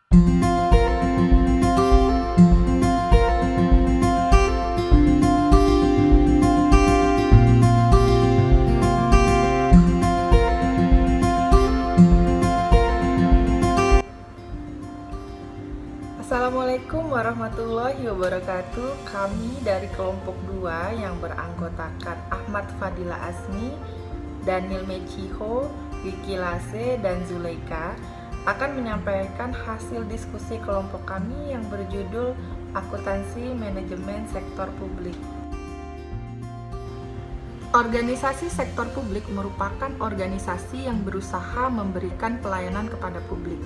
Assalamualaikum warahmatullahi wabarakatuh. Kami dari kelompok 2 yang beranggotakan Ahmad Fadila Asmi, Daniel Mechiho, Vicky Lase, dan Zuleika akan menyampaikan hasil diskusi kelompok kami yang berjudul Akuntansi Manajemen Sektor Publik. Organisasi sektor publik merupakan organisasi yang berusaha memberikan pelayanan kepada publik.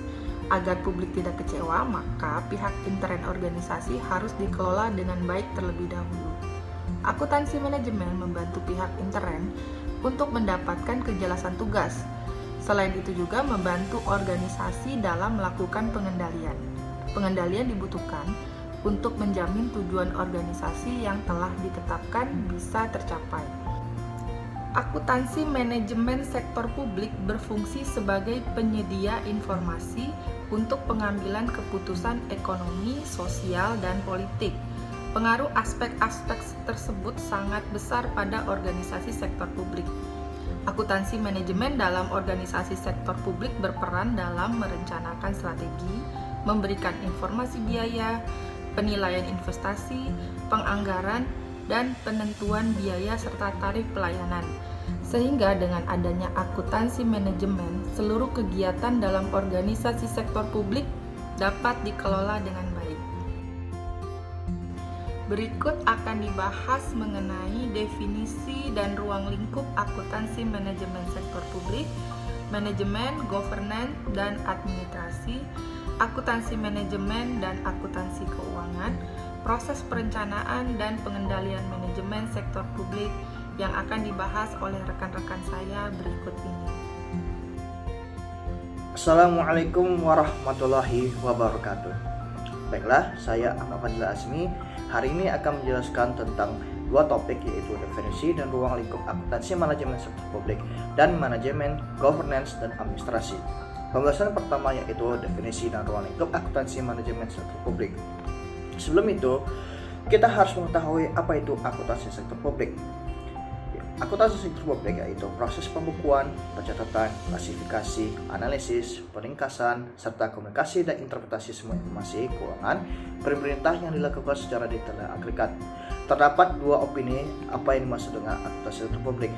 Agar publik tidak kecewa, maka pihak intern organisasi harus dikelola dengan baik terlebih dahulu. Akuntansi manajemen membantu pihak intern untuk mendapatkan kejelasan tugas. Selain itu juga membantu organisasi dalam melakukan pengendalian. Pengendalian dibutuhkan untuk menjamin tujuan organisasi yang telah ditetapkan bisa tercapai. Akuntansi manajemen sektor publik berfungsi sebagai penyedia informasi untuk pengambilan keputusan ekonomi, sosial, dan politik. Pengaruh aspek-aspek tersebut sangat besar pada organisasi sektor publik. Akuntansi manajemen dalam organisasi sektor publik berperan dalam merencanakan strategi, memberikan informasi biaya, penilaian investasi, penganggaran, dan penentuan biaya serta tarif pelayanan. Sehingga dengan adanya akuntansi manajemen, seluruh kegiatan dalam organisasi sektor publik dapat dikelola dengan baik. Berikut akan dibahas mengenai definisi dan ruang lingkup akuntansi manajemen sektor publik, manajemen, governance, dan administrasi, akuntansi manajemen dan akuntansi keuangan, proses perencanaan dan pengendalian manajemen sektor publik yang akan dibahas oleh rekan-rekan saya berikut ini. Assalamualaikum warahmatullahi wabarakatuh. Baiklah, saya Ahmad Fadila Asmi. Hari ini akan menjelaskan tentang dua topik, yaitu definisi dan ruang lingkup akuntansi manajemen sektor publik dan manajemen, governance, dan administrasi. Pembahasan pertama yaitu definisi dan ruang lingkup akuntansi manajemen sektor publik. Sebelum itu, kita harus mengetahui apa itu akuntansi sektor publik. Akuntansi sektor publik yaitu proses pembukuan, pencatatan, klasifikasi, analisis, peringkasan, serta komunikasi dan interpretasi semua informasi keuangan pemerintah yang dilakukan secara detail dan agregat. Terdapat dua opini apa yang dimaksud dengan akuntansi sektor publik.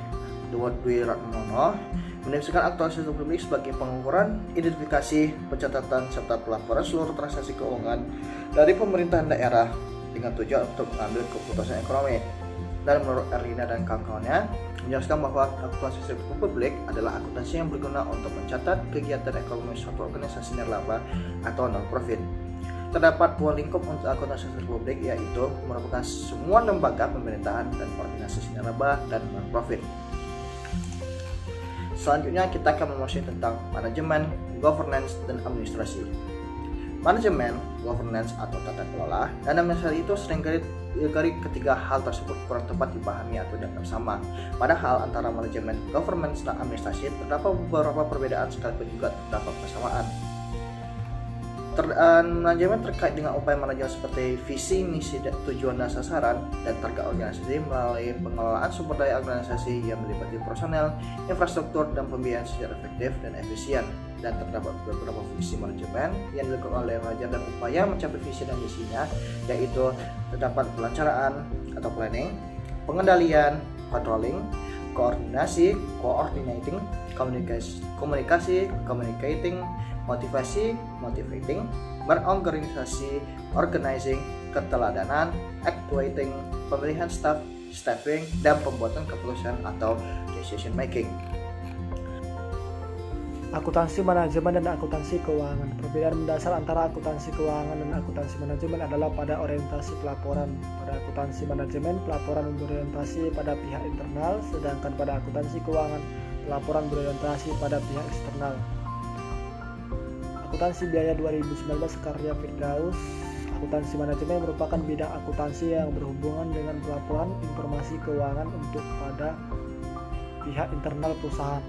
Dwi Ratmono mendefinisikan akuntansi sektor publik sebagai pengukuran, identifikasi, pencatatan, serta pelaporan seluruh transaksi keuangan dari pemerintahan daerah dengan tujuan untuk mengambil keputusan ekonomi. Dan menurut Erlina dan kawan-kawannya menjelaskan bahwa akuntansi sektor publik adalah akuntansi yang berguna untuk mencatat kegiatan ekonomi suatu organisasi nirlaba atau non-profit. Terdapat dua lingkup untuk akuntansi sektor publik, yaitu merupakan semua lembaga pemerintahan dan organisasi nirlaba dan non-profit. Selanjutnya kita akan membahas tentang manajemen, governance, dan administrasi. Manajemen, governance atau tata kelola, dan administrasi itu seringkali ketiga hal tersebut kurang tepat dipahami atau dianggap sama. Padahal antara manajemen, governance, dan administrasi terdapat beberapa perbedaan sekalipun juga terdapat persamaan. Manajemen terkait dengan upaya manajemen seperti visi, misi, tujuan dan sasaran, dan target organisasi melalui pengelolaan sumber daya organisasi yang meliputi personel, infrastruktur, dan pembiayaan secara efektif dan efisien. Dan terdapat beberapa fungsi manajemen yang dilakukan oleh manajer dan upaya mencapai visi dan misinya, yaitu terdapat perencanaan atau planning, pengendalian, controlling, koordinasi, coordinating, komunikasi, communicating, motivasi, motivating, berorganisasi, organizing, keteladanan, actuating, pemilihan staff, staffing, dan pembuatan keputusan atau decision making. Akuntansi manajemen dan akuntansi keuangan. Perbedaan mendasar antara akuntansi keuangan dan akuntansi manajemen adalah pada orientasi pelaporan. Pada akuntansi manajemen, pelaporan berorientasi pada pihak internal, sedangkan pada akuntansi keuangan, pelaporan berorientasi pada pihak eksternal. Akuntansi biaya 2019 karya Firdaus. Akuntansi manajemen merupakan bidang akuntansi yang berhubungan dengan pelaporan informasi keuangan untuk pada pihak internal perusahaan.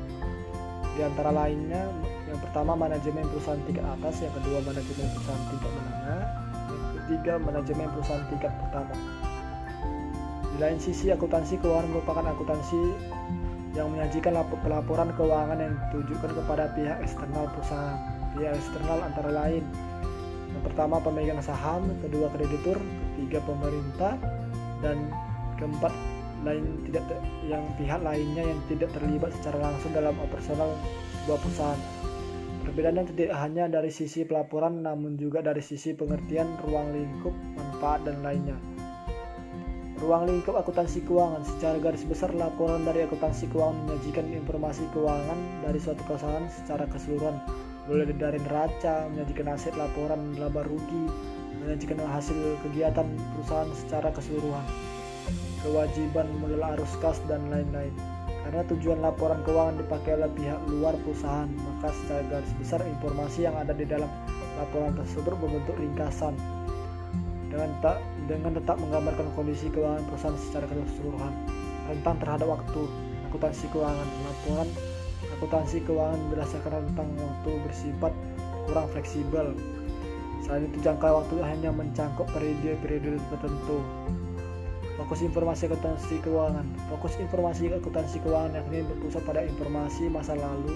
Di antara lainnya, yang Yang pertama manajemen perusahaan tingkat atas, yang kedua manajemen perusahaan tingkat menengah, yang ketiga manajemen perusahaan tingkat pertama. Di lain sisi, akuntansi keuangan merupakan akuntansi yang menyajikan pelaporan keuangan yang ditujukan kepada pihak eksternal perusahaan. Pihak eksternal antara lain yang pertama pemegang saham, kedua kreditur, ketiga pemerintah, dan keempat pihak lainnya yang tidak terlibat secara langsung dalam operasional sebuah perusahaan. Perbedaannya tidak hanya dari sisi pelaporan, namun juga dari sisi pengertian ruang lingkup, manfaat, dan lainnya. Ruang lingkup akuntansi keuangan. Secara garis besar, laporan dari akuntansi keuangan menyajikan informasi keuangan dari suatu perusahaan secara keseluruhan, mulai dari neraca, menyajikan aset, laporan laba rugi, menyajikan hasil kegiatan perusahaan secara keseluruhan, kewajiban modal arus kas, dan lain-lain. Karena tujuan laporan keuangan dipakai oleh pihak luar perusahaan, maka secara garis besar informasi yang ada di dalam laporan tersebut berbentuk ringkasan dengan tetap menggambarkan kondisi keuangan perusahaan secara keseluruhan. Rentang terhadap waktu akuntansi keuangan. Laporan akuntansi keuangan berdasarkan rentang waktu bersifat kurang fleksibel. Selain itu, jangka waktu hanya mencakup periode-periode tertentu. Fokus informasi akuntansi keuangan. Fokus informasi akuntansi keuangan yakni berpusat pada informasi masa lalu.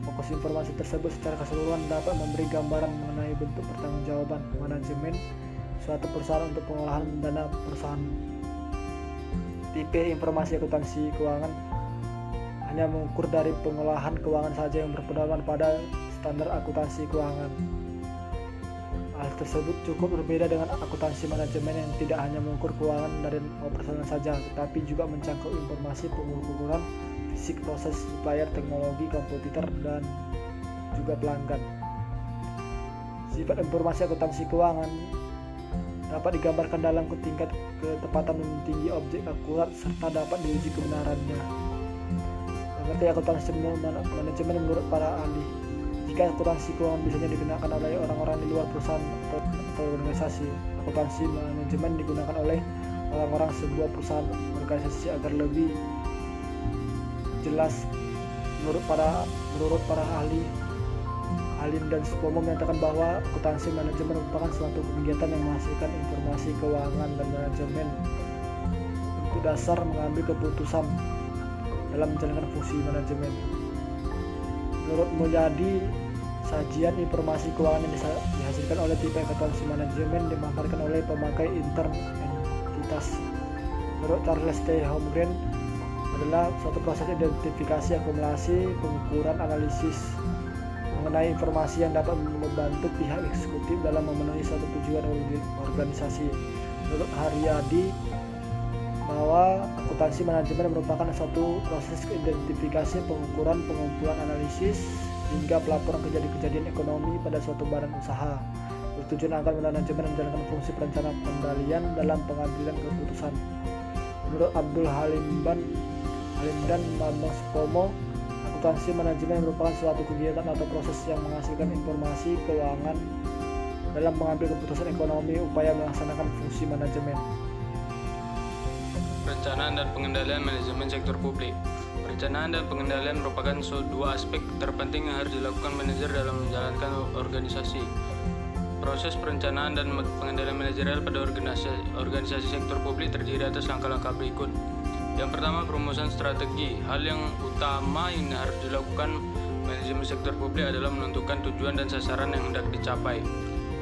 Fokus informasi tersebut secara keseluruhan dapat memberi gambaran mengenai bentuk pertanggungjawaban manajemen suatu perusahaan untuk pengolahan dana perusahaan. Tipe informasi akuntansi keuangan hanya mengukur dari pengolahan keuangan saja yang berpedoman pada standar akuntansi keuangan. Hal tersebut cukup berbeda dengan akuntansi manajemen yang tidak hanya mengukur keuangan dari operasional saja, tetapi juga mencakup informasi pengukuran fisik proses, supplier, teknologi, komputer, dan juga pelanggan. Sifat informasi akuntansi keuangan dapat digambarkan dalam tingkat ketepatan dan tinggi objek akurat serta dapat diuji kebenarannya. Mengerti akuntansi manajemen menurut para ahli. Jika akuntansi keuangan biasanya digunakan oleh orang-orang di luar perusahaan atau organisasi, akuntansi manajemen digunakan oleh orang-orang sebuah perusahaan organisasi agar lebih jelas. Menurut para ahli dan Supomo menyatakan bahwa akuntansi manajemen merupakan suatu kegiatan yang menghasilkan informasi keuangan dan manajemen untuk dasar mengambil keputusan dalam menjalankan fungsi manajemen. Menurut Mulyadi, sajian informasi keuangan yang dihasilkan oleh tipe akuntansi manajemen dimanfaatkan oleh pemakai entitas. Menurut Charles T. Holmgren, adalah suatu proses identifikasi, akumulasi, pengukuran, analisis mengenai informasi yang dapat membantu pihak eksekutif dalam memenuhi suatu tujuan organisasi. Menurut Haryadi, bahwa akuntansi manajemen merupakan suatu proses identifikasi, pengukuran, pengumpulan, analisis, hingga pelaporan kejadian ekonomi pada suatu badan usaha, bertujuan agar manajemen menjalankan fungsi perencanaan pengendalian dalam pengambilan keputusan. Menurut Abdul Halim dan Bambang Supomo, akuntansi manajemen merupakan suatu kegiatan atau proses yang menghasilkan informasi keuangan dalam mengambil keputusan ekonomi upaya melaksanakan fungsi manajemen. Perencanaan dan pengendalian manajemen sektor publik. Perencanaan dan pengendalian merupakan dua aspek terpenting yang harus dilakukan manajer dalam menjalankan organisasi. Proses perencanaan dan pengendalian manajerial pada organisasi sektor publik terdiri atas langkah-langkah berikut. Yang pertama, perumusan strategi. Hal yang utama yang harus dilakukan manajemen sektor publik adalah menentukan tujuan dan sasaran yang hendak dicapai.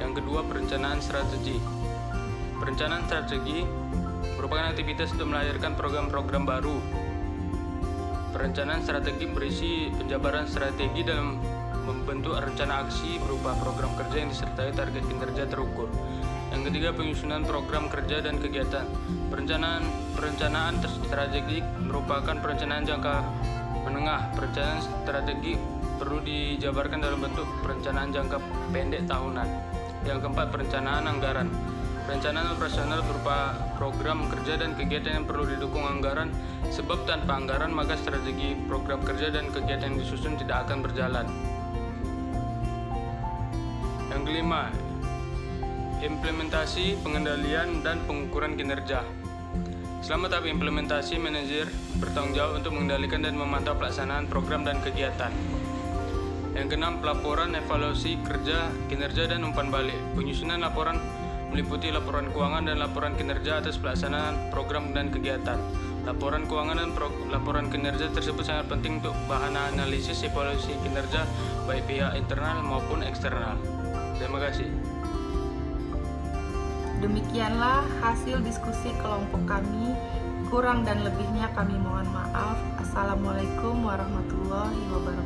Yang kedua, perencanaan strategi. Perencanaan strategi merupakan aktivitas untuk melahirkan program-program baru. Perencanaan strategi berisi penjabaran strategi dalam membentuk rencana aksi berupa program kerja yang disertai target kinerja terukur. Yang ketiga, penyusunan program kerja dan kegiatan. Perencanaan strategik merupakan perencanaan jangka menengah. Perencanaan strategi perlu dijabarkan dalam bentuk perencanaan jangka pendek tahunan. Yang keempat, perencanaan anggaran. Perencanaan operasional berupa program kerja dan kegiatan yang perlu didukung anggaran, sebab tanpa anggaran maka strategi program kerja dan kegiatan yang disusun tidak akan berjalan. Yang kelima, implementasi, pengendalian, dan pengukuran kinerja. Selama tahap implementasi, manajer bertanggung jawab untuk mengendalikan dan memantau pelaksanaan program dan kegiatan. Yang keenam, pelaporan, evaluasi, kerja, kinerja, dan umpan balik. Penyusunan laporan meliputi laporan keuangan dan laporan kinerja atas pelaksanaan program dan kegiatan. Laporan keuangan dan laporan kinerja tersebut sangat penting untuk bahan analisis evaluasi kinerja baik pihak internal maupun eksternal. Terima kasih. Demikianlah hasil diskusi kelompok kami. Kurang dan lebihnya kami mohon maaf. Assalamualaikum warahmatullahi wabarakatuh.